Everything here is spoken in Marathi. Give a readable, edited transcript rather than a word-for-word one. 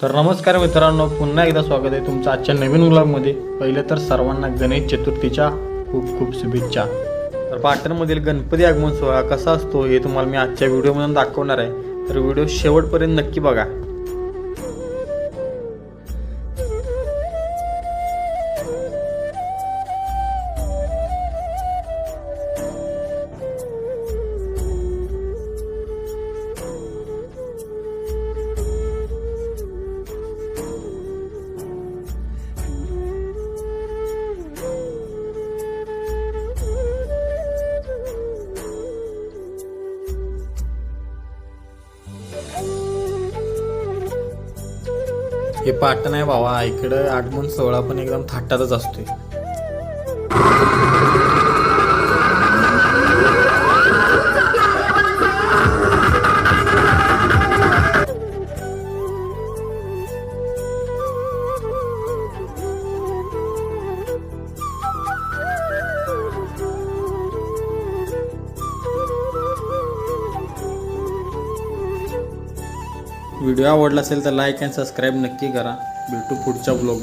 तर नमस्कार मित्रांनो, पुन्हा एकदा स्वागत आहे तुमचं आजच्या नवीन व्लॉगमध्ये। पहिले तर सर्वांना गणेश चतुर्थीच्या खूप खूप शुभेच्छा। तर पाटणमधील गणपती आगमन सोहळा कसा असतो हे तुम्हाला मी आजच्या व्हिडिओमधून दाखवणार आहे, तर व्हिडिओ शेवटपर्यंत नक्की बघा। हे पाटण आहे भावा, इकडं आगमन सोहळा पण एकदम थाटातच असतोय। व्हिडिओ आवडला असेल तर लाईक आणि सबस्क्राईब नक्की करा। भेटू पुढच्या ब्लॉग।